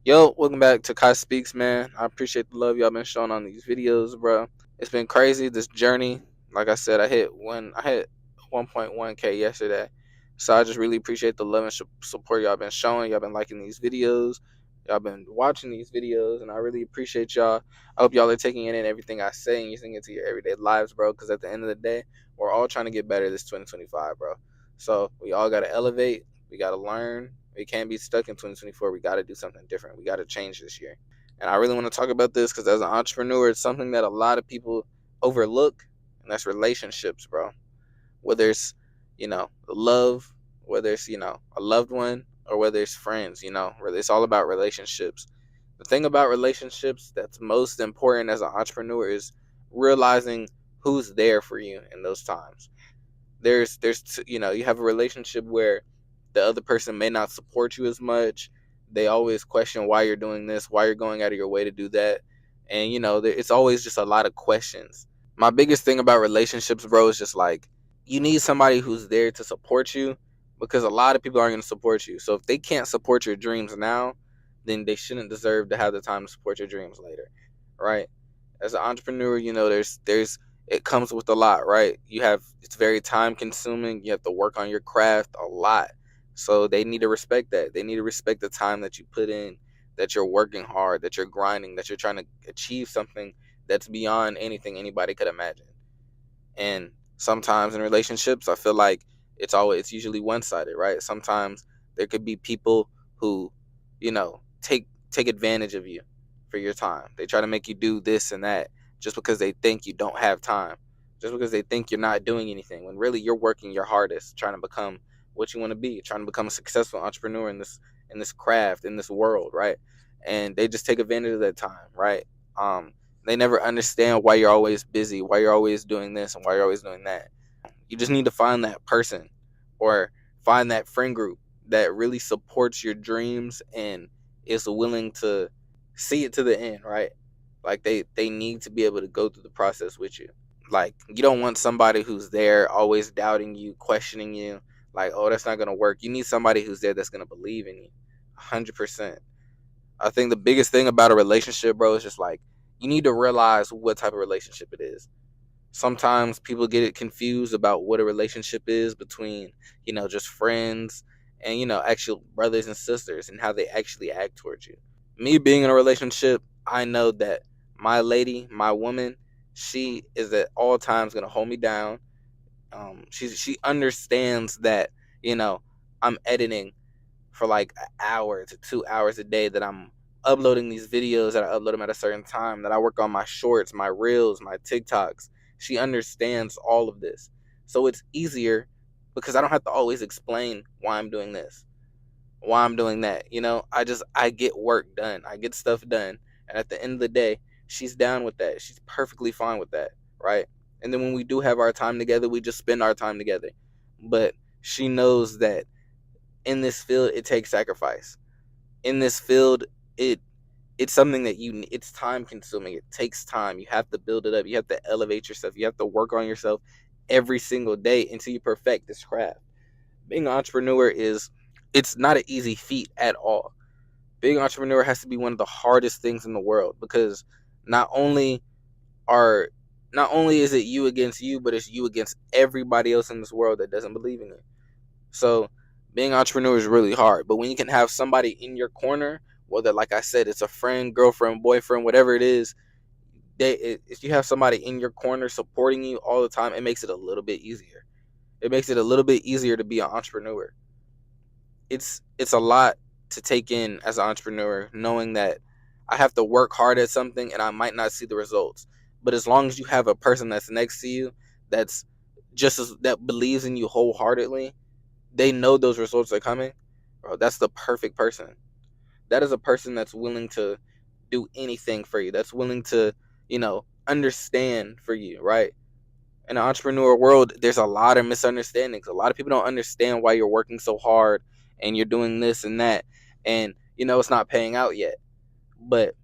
Yo, welcome back to Kai Speaks, man. I appreciate the love y'all been showing on these videos, bro. It's been crazy this journey. Like I said, I hit 1.1K yesterday, so I just really appreciate the love and support y'all been showing. Y'all been liking these videos, y'all been watching these videos, and I really appreciate y'all. I hope y'all are taking in everything I say and using it to your everyday lives, bro. Because at the end of the day, we're all trying to get better this 2025, bro. So we all gotta elevate. We gotta learn. We can't be stuck in 2024. We got to do something different. We got to change this year. And I really want to talk about this because as an entrepreneur, it's something that a lot of people overlook, and that's relationships, bro. Whether it's, love, whether it's, a loved one, or whether it's friends, whether it's all about relationships. The thing about relationships that's most important as an entrepreneur is realizing who's there for you in those times. You have a relationship where the other person may not support you as much. They always question why you're doing this, why you're going out of your way to do that. And it's always just a lot of questions. My biggest thing about relationships, bro, is just like you need somebody who's there to support you, because a lot of people aren't going to support you. So if they can't support your dreams now, then they shouldn't deserve to have the time to support your dreams later, right? As an entrepreneur, there's it comes with a lot, right? It's very time consuming. You have to work on your craft a lot. So they need to respect that. They need to respect the time that you put in, that you're working hard, that you're grinding, that you're trying to achieve something that's beyond anything anybody could imagine. And sometimes in relationships, I feel like it's usually one-sided, right? Sometimes there could be people who, take advantage of you for your time. They try to make you do this and that just because they think you don't have time, just because they think you're not doing anything, when really you're working your hardest trying to become what you want to be, trying to become a successful entrepreneur in this craft, in this world, right? And they just take advantage of that time, right? They never understand why you're always busy, why you're always doing this, and why you're always doing that. You just need to find that person or find that friend group that really supports your dreams and is willing to see it to the end, right? Like they need to be able to go through the process with you. Like you don't want somebody who's there always doubting you, questioning you, like, oh, that's not gonna work. You need somebody who's there that's gonna believe in you, 100%. I think the biggest thing about a relationship, bro, is just like you need to realize what type of relationship it is. Sometimes people get it confused about what a relationship is between, just friends and, actual brothers and sisters and how they actually act towards you. Me being in a relationship, I know that my lady, my woman, she is at all times going to hold me down. She understands that, you know, I'm editing for like an hour to 2 hours a day, that I'm uploading these videos, that I upload them at a certain time, that I work on my shorts, my reels, my TikToks. She understands all of this. So it's easier because I don't have to always explain why I'm doing this, why I'm doing that. I get work done. I get stuff done. And at the end of the day, she's down with that. She's perfectly fine with that, right? And then when we do have our time together, we just spend our time together. But she knows that in this field it takes sacrifice. In this field, it it's something that it's time consuming. It takes time. You have to build it up. You have to elevate yourself. You have to work on yourself every single day until you perfect this craft. Being an entrepreneur it's not an easy feat at all. Being an entrepreneur has to be one of the hardest things in the world, because not only are not only is it you against you, but it's you against everybody else in this world that doesn't believe in you. So being an entrepreneur is really hard. But when you can have somebody in your corner, whether, like I said, it's a friend, girlfriend, boyfriend, whatever it is, if you have somebody in your corner supporting you all the time, it makes it a little bit easier. It makes it a little bit easier to be an entrepreneur. It's a lot to take in as an entrepreneur, knowing that I have to work hard at something and I might not see the results. But as long as you have a person that's next to you that's that believes in you wholeheartedly, they know those results are coming, bro, that's the perfect person. That is a person that's willing to do anything for you. That's willing to, understand for you, right? In the entrepreneur world, there's a lot of misunderstandings. A lot of people don't understand why you're working so hard and you're doing this and that, and it's not paying out yet. But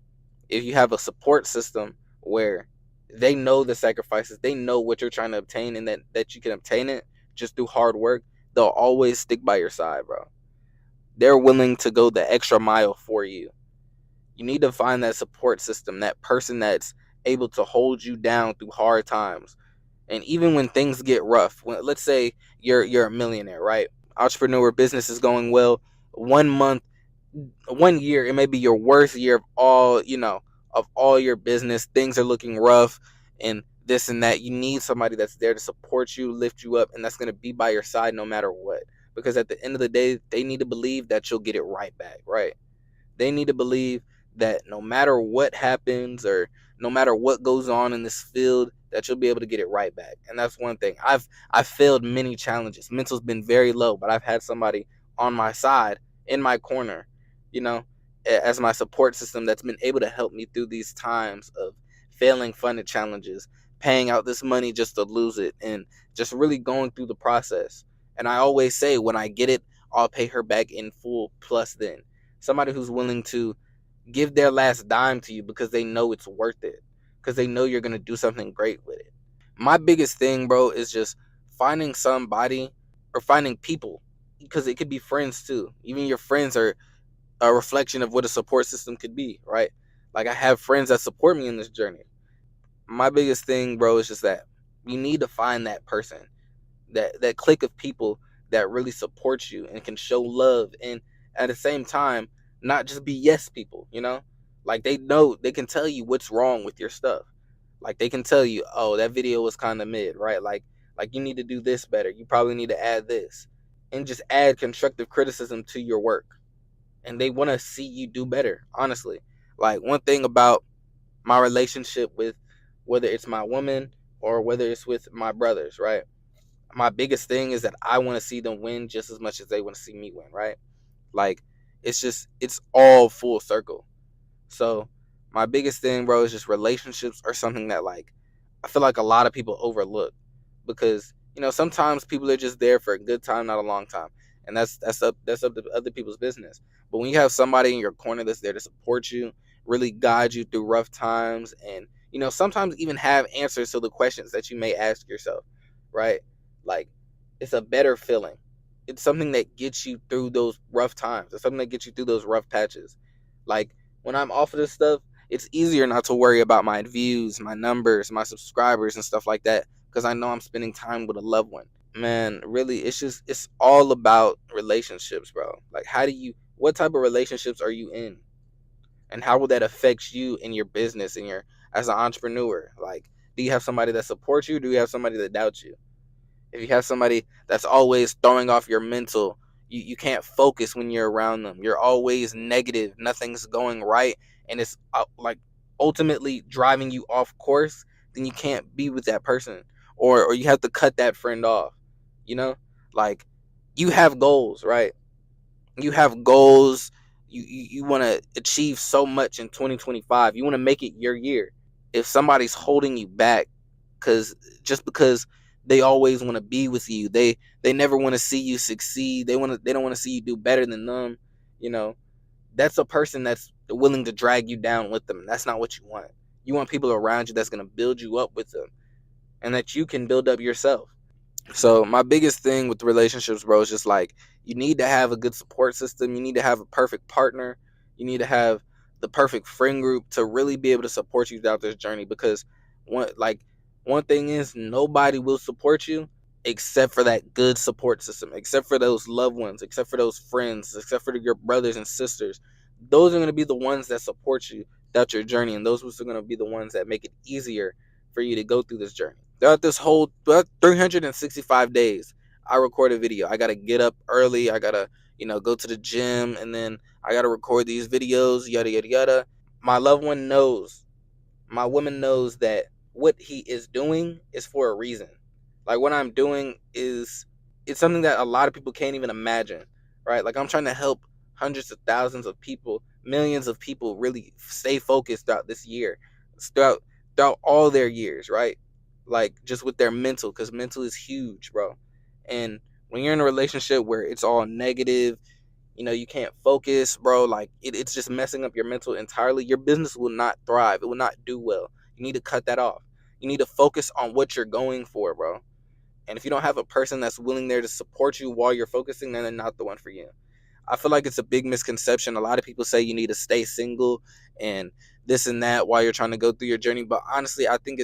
if you have a support system where they know the sacrifices, they know what you're trying to obtain, and that you can obtain it just through hard work, they'll always stick by your side, bro. They're willing to go the extra mile for you. You need to find that support system, that person that's able to hold you down through hard times. And even when things get rough, let's say you're a millionaire, right? Entrepreneur, business is going well. 1 month, 1 year, it may be your worst year of all your business. Things are looking rough and this and that. You need somebody that's there to support you, lift you up, and that's going to be by your side no matter what. Because at the end of the day, they need to believe that you'll get it right back, right? They need to believe that no matter what happens or no matter what goes on in this field, that you'll be able to get it right back. And that's one thing. I've failed many challenges. Mental's been very low, but I've had somebody on my side, in my corner, you know, as my support system that's been able to help me through these times of failing funded challenges, paying out this money just to lose it, and just really going through the process. And I always say, when I get it, I'll pay her back in full plus then. Somebody who's willing to give their last dime to you because they know it's worth it, because they know you're going to do something great with it. My biggest thing, bro, is just finding somebody or finding people, because it could be friends too. Even your friends are a reflection of what a support system could be, right? Like, I have friends that support me in this journey. My biggest thing, bro, is just that you need to find that person, that clique of people that really support you and can show love, and at the same time not just be yes people, like they know, they can tell you what's wrong with your stuff. Like, they can tell you, oh, that video was kind of mid, right? Like you need to do this better, you probably need to add this, and just add constructive criticism to your work. And they want to see you do better, honestly. Like, one thing about my relationship with, whether it's my woman or whether it's with my brothers, right? My biggest thing is that I want to see them win just as much as they want to see me win, right? Like, it's all full circle. So my biggest thing, bro, is just relationships are something that, like, I feel like a lot of people overlook, because sometimes people are just there for a good time, not a long time, and that's up to other people's business. But when you have somebody in your corner that's there to support you, really guide you through rough times, and sometimes even have answers to the questions that you may ask yourself, right? Like, it's a better feeling. It's something that gets you through those rough times. It's something that gets you through those rough patches. Like, when I'm off of this stuff, it's easier not to worry about my views, my numbers, my subscribers, and stuff like that, because I know I'm spending time with a loved one. Man, really, it's all about relationships, bro. Like, what type of relationships are you in? And how will that affect you in your business, as an entrepreneur? Like, do you have somebody that supports you? Do you have somebody that doubts you? If you have somebody that's always throwing off your mental, you can't focus when you're around them. You're always negative. Nothing's going right. And it's like ultimately driving you off course. Then you can't be with that person. Or you have to cut that friend off. You know? Like, you have goals, right? You have goals. You want to achieve so much in 2025. You want to make it your year. If somebody's holding you back, because they always want to be with you, they never want to see you succeed, they don't want to see you do better than them, you know that's a person that's willing to drag you down with them. That's not what you want. You want people around you that's going to build you up with them, and that you can build up yourself. So my biggest thing with relationships, bro, is just like, you need to have a good support system. You need to have a perfect partner. You need to have the perfect friend group to really be able to support you throughout this journey. Because one thing is, nobody will support you except for that good support system, except for those loved ones, except for those friends, except for your brothers and sisters. Those are going to be the ones that support you throughout your journey, and those are going to be the ones that make it easier for you to go through this journey. Throughout 365 days, I record a video. I gotta get up early. I gotta, go to the gym, and then I gotta record these videos. Yada yada yada. My loved one knows. My woman knows that what he is doing is for a reason. Like, what I'm doing it's something that a lot of people can't even imagine, right? Like, I'm trying to help hundreds of thousands of people, millions of people really stay focused throughout this year, throughout all their years, right? Like, just with their mental, because mental is huge, bro. And when you're in a relationship where it's all negative, you can't focus, bro. Like, it's just messing up your mental entirely. Your business will not thrive. It will not do well. You need to cut that off. You need to focus on what you're going for, bro. And if you don't have a person that's willing there to support you while you're focusing, then they're not the one for you. I feel like it's a big misconception. A lot of people say you need to stay single and this and that while you're trying to go through your journey. But honestly, I think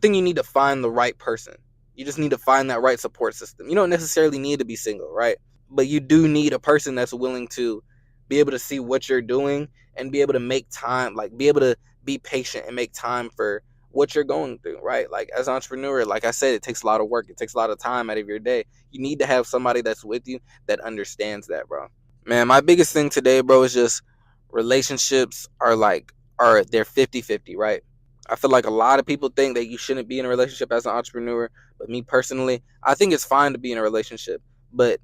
you need to find the right person. You just need to find that right support system. You don't necessarily need to be single, right? But you do need a person that's willing to be able to see what you're doing and be able to make time, like be able to be patient and make time for what you're going through, right? Like as an entrepreneur, like I said, it takes a lot of work. It takes a lot of time out of your day. You need to have somebody that's with you that understands that, bro. Man, my biggest thing today, bro, is just relationships are they're 50-50, right? I feel like a lot of people think that you shouldn't be in a relationship as an entrepreneur, but me personally, I think it's fine to be in a relationship, but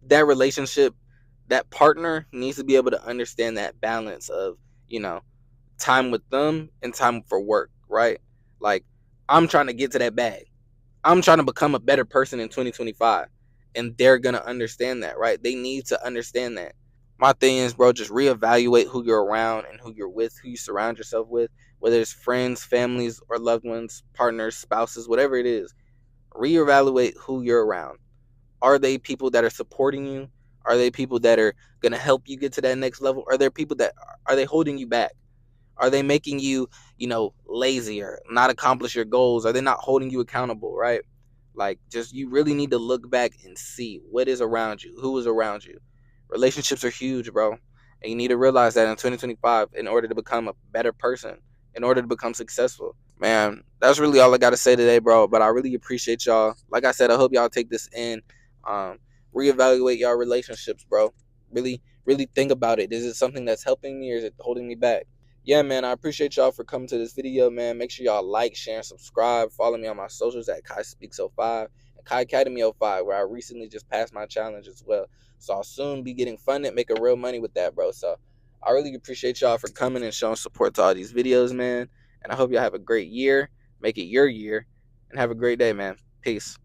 that relationship, that partner needs to be able to understand that balance of, you know, time with them and time for work, right? Like I'm trying to get to that bag. I'm trying to become a better person in 2025, and they're going to understand that, right? They need to understand that. My thing is, bro, just reevaluate who you're around and who you're with, who you surround yourself with, whether it's friends, families, or loved ones, partners, spouses, whatever it is. Reevaluate who you're around. Are they people that are supporting you? Are they people that are going to help you get to that next level? Are there people that are they holding you back? Are they making you, lazy or not accomplish your goals? Are they not holding you accountable, right? Like, just you really need to look back and see what is around you, who is around you. Relationships are huge, bro. And you need to realize that in 2025 in order to become a better person, in order to become successful. Man, that's really all I got to say today, bro. But I really appreciate y'all. Like I said, I hope y'all take this in. Um, reevaluate y'all relationships, bro. Really, really think about it. Is it something that's helping me or is it holding me back? Yeah, man, I appreciate y'all for coming to this video, man. Make sure y'all like, share, and subscribe. Follow me on my socials at Kai Speaks 05 and Kai Academy 05, where I recently just passed my challenge as well. So I'll soon be getting funded, making real money with that, bro. So I really appreciate y'all for coming and showing support to all these videos, man. And I hope y'all have a great year. Make it your year. And have a great day, man. Peace.